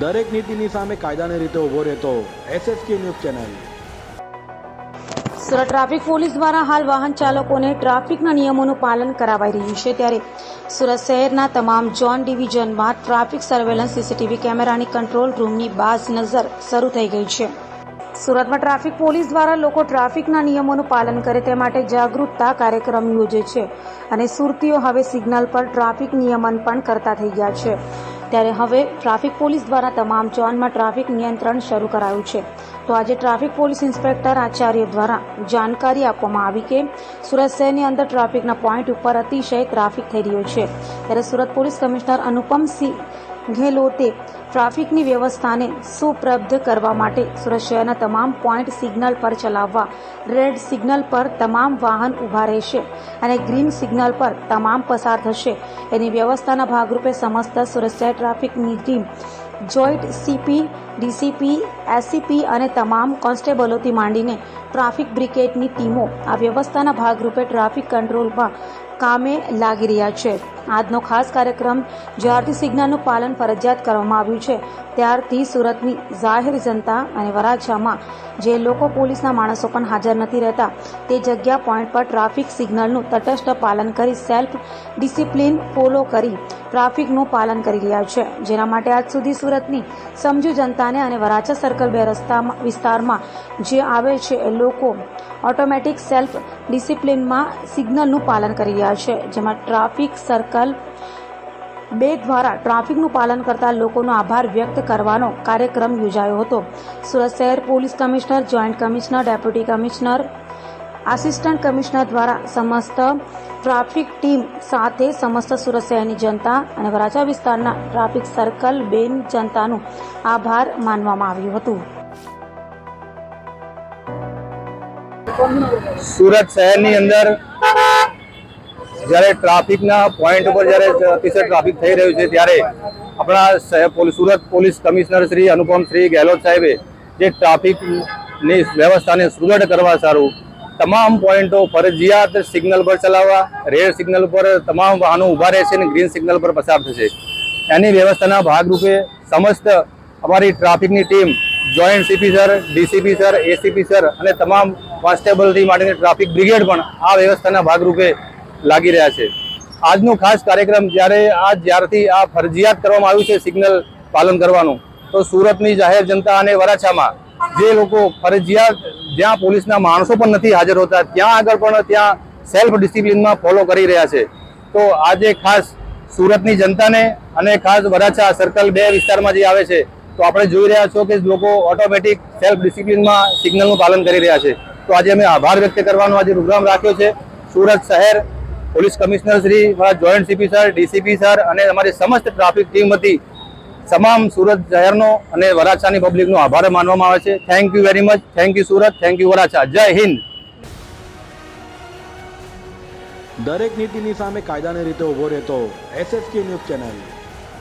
દરેક નીતિની સામે કાયદાની રીતે ઊભો રહેતો SSK news channel. Surat traffic police દ્વારા હાલ વાહન ચાલકોને ટ્રાફિકના નિયમોનું પાલન કરાવાઈ રહ્યું છે, ત્યારે સુરત શહેરના તમામ ઝોન ડિવિઝનમાં ટ્રાફિક સર્વેલન્સ સીસીટીવી કેમેરાની કંટ્રોલ રૂમની બાજ નજર શરૂ થઈ ગઈ છે। સુરતમાં ટ્રાફિક પોલીસ દ્વારા લોકો ટ્રાફિકના નિયમોનું પાલન કરે તે માટે જાગૃતતા કાર્યક્રમ યોજે છે અને સુરતીઓ હવે સિગ્નલ પર ટ્રાફિક નિયમન પણ કરતા થઈ ગયા છે। ત્યારે હવે ટ્રાફિક પોલીસ દ્વારા તમામ ઝોનમાં ટ્રાફિક નિયંત્રણ શરૂ કરાયું છે। તો આજે ટ્રાફિક પોલીસ ઇન્સ્પેક્ટર આચાર્ય દ્વારા જાણકારી આપવામાં આવી કે સુરત શહેરની અંદર ટ્રાફિકના પોઈન્ટ ઉપર અતિશય ટ્રાફિક થઈ રહ્યો છે, ત્યારે સુરત પોલીસ કમિશનર અનુપમસિંહ ગેહલોતે ટ્રાફિકની વ્યવસ્થાને સુપ્રબદ્ધ કરવા માટે સુરત શહેરના તમામ પોઈન્ટ સિગ્નલ પર ચલાવવા, રેડ સિગ્નલ પર તમામ વાહન ઊભા રહેશે અને ગ્રીન સિગ્નલ પર તમામ પસાર થશે એની વ્યવસ્થાના ભાગરૂપે સમસ્ત સુરત શહેર ટ્રાફિકની team joint CP, DCP, SCP અને તમામ કોન્સ્ટેબલોથી માંડીને ટ્રાફિક બ્રિગેડની ટીમો આ વ્યવસ્થાના ભાગરૂપે ટ્રાફિક કંટ્રોલમાં કામે લાગી રહ્યા છે। આજનો ખાસ કાર્યક્રમ જ્યારથી સિગ્નલનું પાલન ફરજિયાત કરવામાં આવ્યું છે ત્યારથી સુરતની જાહેર જનતા અને વરાછામાં જે લોકો પોલીસના માણસો પણ હાજર નથી રહેતા તે જગ્યા પોઈન્ટ પર ટ્રાફિક સિગ્નલનું તટસ્થ પાલન કરી સેલ્ફ ડિસિપ્લિન ફોલો કરી ટ્રાફિકનું પાલન કરી રહ્યા છે, જેના માટે આજ સુધી સુરતની સમજુ જનતાને અને વરાછા સર્કલ 2 રસ્તા વિસ્તારમાં જે આવે છે એ લોકો ઓટોમેટિક સેલ્ફ ડિસિપ્લિનમાં સિગ્નલનું પાલન કરી રહ્યા છે, જેમાં ટ્રાફિક સર્કલ 2 દ્વારા ટ્રાફિકનું પાલન કરતા લોકોનો આભાર વ્યક્ત કરવાનો કાર્યક્રમ યોજાયો હતો। સુરત શહેર police commissioner, joint commissioner, deputy commissioner, assistant commissioner દ્વારા સમસ્ત ટ્રાફિક ટીમ સાથે સમસ્ત સુરત શહેરની જનતા અને વરાછા વિસ્તારના ટ્રાફિક સર્કલ 2ની જનતાનું આભાર માનવામાં આવ્યું હતું। સુરત શહેરની અંદર જ્યારે ટ્રાફિકના પોઈન્ટ ઉપર જ્યારે અતિશય ટ્રાફિક થઈ રહ્યું છે ત્યારે આપણા સુરત પોલીસ કમિશનર શ્રી અનુપમસિંહ ગેહલોત સાહેબે જે ટ્રાફિકની વ્યવસ્થાને સુદૃઢ કરવા સારું તમામ પોઈન્ટો ફરજિયાત સિગ્નલ પર ચલાવવા, રેડ સિગ્નલ પર તમામ વાહનો ઊભા રહેશે અને ગ્રીન સિગ્નલ પર પસાર થશે એની વ્યવસ્થાના ભાગરૂપે સમસ્ત અમારી ટ્રાફિકની team joint CP sir, DCP sir, ACP sir અને તમામ કોન્સ્ટેબલથી માંડીને ટ્રાફિક બ્રિગેડ પણ આ વ્યવસ્થાના ભાગરૂપે લાગી રહ્યા છે। આજનો ખાસ કાર્યક્રમ જ્યારથી આ ફરજિયાત કરવામાં આવ્યું છે સિગ્નલ પાલન કરવાનું, તો સુરતની જાહેર જનતા અને વરાછામાં જે લોકો ફરજિયાત જ્યાં પોલીસના માણસો પણ નથી હાજર હોતા ત્યાં આગળ પણ ત્યાં સેલ્ફ ડિસિપ્લિનમાં ફોલો કરી રહ્યા છે। તો આજે ખાસ સુરતની જનતાને અને ખાસ વરાછા સર્કલ 2 વિસ્તારમાં જે આવે છે તો આપણે જોઈ રહ્યા છો કે લોકો ઓટોમેટિક સેલ્ફ ડિસિપ્લિનમાં સિગ્નલનું પાલન કરી રહ્યા છે। તો આજે અમે આભાર વ્યક્ત કરવાનો આજે પ્રોગ્રામ રાખ્યો છે। સુરત શહેર police commissioner Shri, joint CP sir, DCP sir અને અમારી સમસ્ત ટ્રાફિક ટીમ વતી તમામ સુરત શહેરનો અને વરાછાની પબ્લિકનો આભાર માનવામાં આવે છે। Thank you very much. Thank you Surat, thank you Varachha. જય હિન્દ। દરેક નીતિની સામે કાયદાની રીતે ઊભો રહેતો SSK ન્યૂઝ ચેનલ।